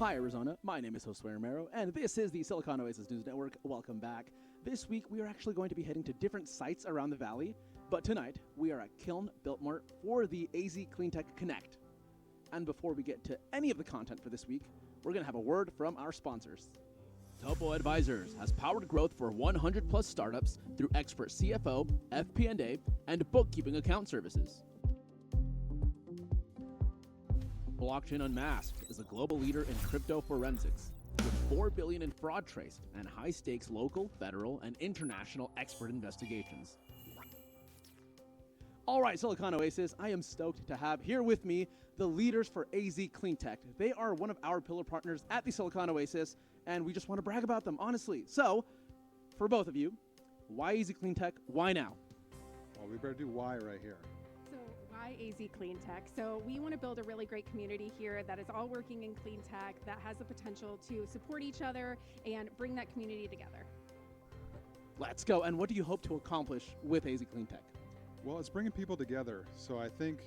Hi, Arizona. My name is Josue Romero, and this is the Silicon Oasis News Network. Welcome back. This week, we are actually going to be heading to different sites around the valley, but tonight, we are at Kiln Biltmore for the AZ Cleantech Connect. And before we get to any of the content for this week, we're going to have a word from our sponsors. Topo Advisors has powered growth for 100 plus startups through expert CFO, FP&A, and bookkeeping account services. Blockchain Unmasked is a global leader in crypto forensics, with 4 billion in fraud traced and high-stakes local, federal, and international expert investigations. All right, Silicon Oasis, I am stoked to have here with me the leaders for AZ Cleantech. They are one of our pillar partners at the Silicon Oasis, and we just want to brag about them, honestly. So, for both of you, why AZ Cleantech? Why now? Well, we better do why right here. So why AZ Cleantech? So we want to build a really great community here that is all working in clean tech, that has the potential to support each other and bring that community together. Let's go. And what do you hope to accomplish with AZ Cleantech? Well, it's bringing people together. So I think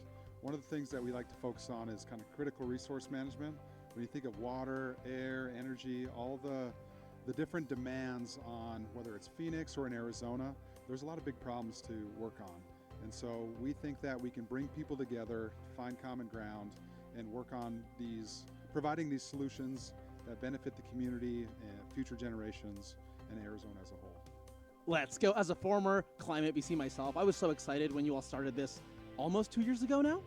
one of the things that we like to focus on is kind of critical resource management. When you think of water, air, energy, all the different demands on whether it's Phoenix or in Arizona, there's a lot of big problems to work on. And so we think that we can bring people together, find common ground, and work on providing these solutions that benefit the community and future generations and Arizona as a whole. Let's go. As a former Climate BC myself, I was so excited when you all started this almost 2 years ago now.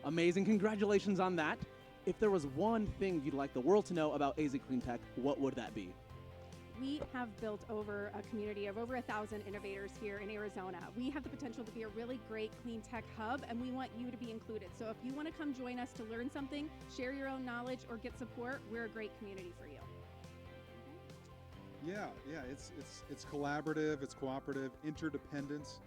Amazing. Congratulations on that. If there was one thing you'd like the world to know about AZ Cleantech, what would that be? We have built over a community of over 1,000 innovators here in Arizona. We have the potential to be a really great clean tech hub, and we want you to be included. So if you want to come join us to learn something, share your own knowledge, or get support, we're a great community for you. Yeah, it's collaborative, it's cooperative, interdependence.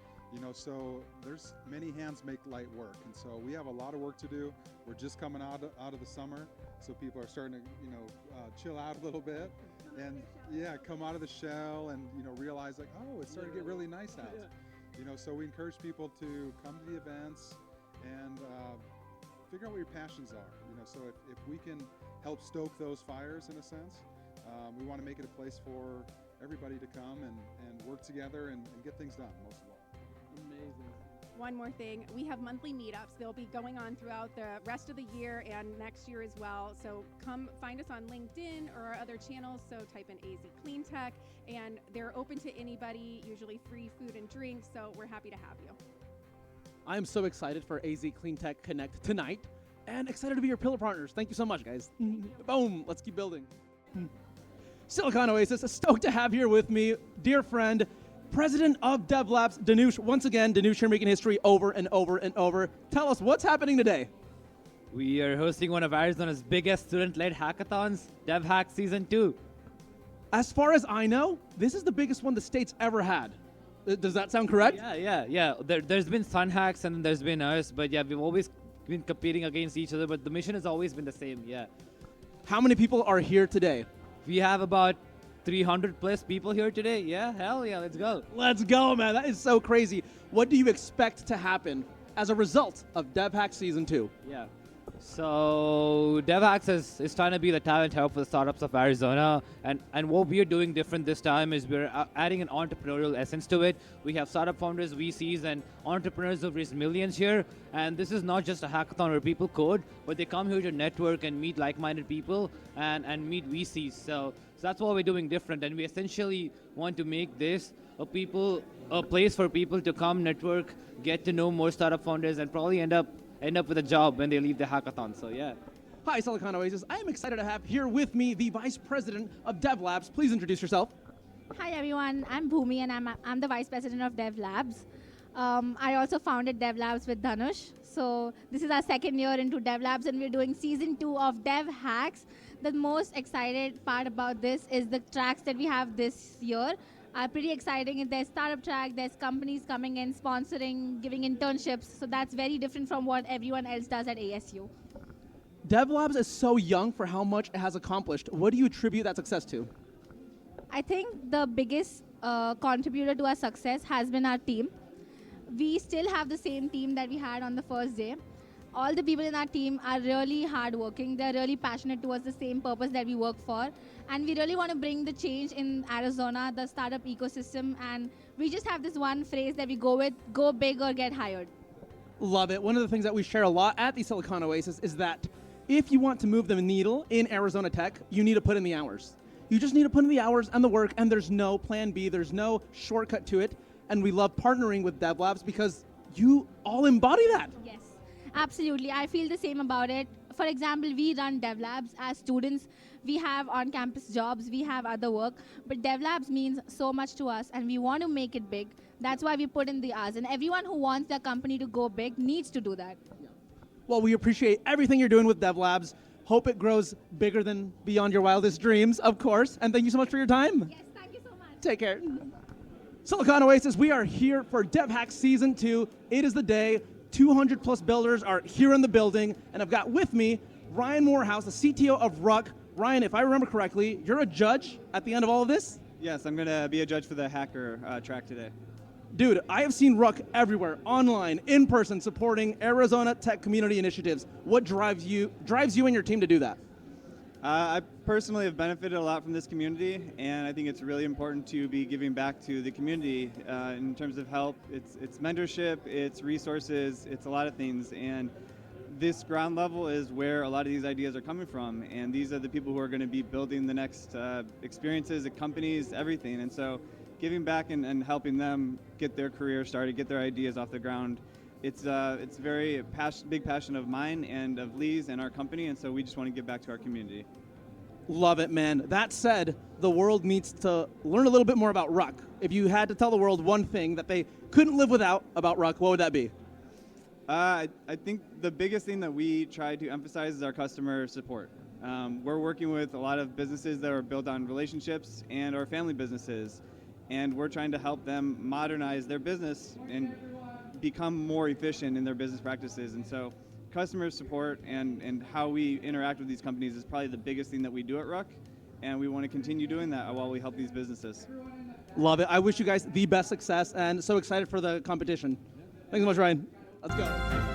So there's many hands make light work, and so we have a lot of work to do. We're just coming out of the summer, so people are starting to chill out a little bit, and come out of the shell and realize like, oh, it's starting to get really nice out. So we encourage people to come to the events and figure out what your passions are. So if we can help stoke those fires in a sense, we want to make it a place for everybody to come and work together and get things done, most of all. Amazing. One more thing, we have monthly meetups. They'll be going on throughout the rest of the year and next year as well. So come find us on LinkedIn or our other channels. So type in AZ Cleantech, and they're open to anybody, usually free food and drinks. So we're happy to have you. I am so excited for AZ Cleantech Connect tonight and excited to be your pillar partners. Thank you so much, guys. Boom. Let's keep building. Silicon Oasis, stoked to have here with me, dear friend, President of DevLabs, Danush. Once again, Danush here making history over and over and over. Tell us, what's happening today? We are hosting one of Arizona's biggest student-led hackathons, DevHacks Season 2. As far as I know, this is the biggest one the state's ever had. Does that sound correct? Yeah. There's been Sun Hacks and there's been us, but yeah, we've always been competing against each other, but the mission has always been the same, yeah. How many people are here today? We have about 300 plus people here today. Yeah, hell yeah, let's go. Let's go, man. That is so crazy. What do you expect to happen as a result of DevHacks Season 2? Yeah. So DevHacks is trying to be the talent hub for the startups of Arizona, and what we're doing different this time is we're adding an entrepreneurial essence to it. We have startup founders, VCs, and entrepreneurs who've raised millions here, and this is not just a hackathon where people code, but they come here to network and meet like-minded people and meet VCs. So that's what we're doing different, and we essentially want to make this a place for people to come network, get to know more startup founders, and probably end up with a job when they leave the hackathon, so yeah. Hi, Silicon Oasis. I am excited to have here with me the Vice President of DevLabs. Please introduce yourself. Hi everyone, I'm Bhumi and I'm the Vice President of DevLabs. I also founded DevLabs with Dhanush. So this is our second year into DevLabs and we're doing Season 2 of DevHacks. The most excited part about this is the tracks that we have this year are pretty exciting. There's startup track, there's companies coming in, sponsoring, giving internships. So that's very different from what everyone else does at ASU. DevLabs is so young for how much it has accomplished. What do you attribute that success to? I think the biggest contributor to our success has been our team. We still have the same team that we had on the first day. all the people in our team are really hardworking. They're really passionate towards the same purpose that we work for. And we really want to bring the change in Arizona, the startup ecosystem. And we just have this one phrase that we go with, go big or get hired. Love it. One of the things that we share a lot at the Silicon Oasis is that if you want to move the needle in Arizona tech, you need to put in the hours. You just need to put in the hours and the work, and there's no plan B, there's no shortcut to it. And we love partnering with DevLabs because you all embody that. Yes, absolutely. I feel the same about it. For example, we run DevLabs as students. We have on-campus jobs, we have other work, but DevLabs means so much to us, and we want to make it big. That's why we put in the hours, and everyone who wants their company to go big needs to do that. Well, we appreciate everything you're doing with DevLabs. Hope it grows bigger than beyond your wildest dreams, of course. And thank you so much for your time. Yes, thank you so much. Take care. Silicon Oasis, we are here for DevHacks Season 2. It is the day. 200 plus builders are here in the building. And I've got with me Ryan Morehouse, the CTO of Ruck. Ryan, if I remember correctly, you're a judge at the end of all of this? Yes, I'm going to be a judge for the hacker track today. Dude, I have seen Ruck everywhere, online, in person, supporting Arizona tech community initiatives. What drives you and your team to do that? I personally have benefited a lot from this community, and I think it's really important to be giving back to the community in terms of help. It's mentorship, it's resources, it's a lot of things, and this ground level is where a lot of these ideas are coming from, and these are the people who are going to be building the next experiences, the companies, everything, and so giving back and helping them get their career started, get their ideas off the ground. It's a very big passion of mine and of Lee's and our company, and so we just want to give back to our community. Love it, man. That said, the world needs to learn a little bit more about Ruck. If you had to tell the world one thing that they couldn't live without about Ruck, what would that be? I think the biggest thing that we try to emphasize is our customer support. We're working with a lot of businesses that are built on relationships and our family businesses, and we're trying to help them modernize their business and become more efficient in their business practices. And so customer support and how we interact with these companies is probably the biggest thing that we do at Ruck, and we want to continue doing that while we help these businesses. Love it. I wish you guys the best success, and so excited for the competition. Thanks so much, Ryan. Let's go.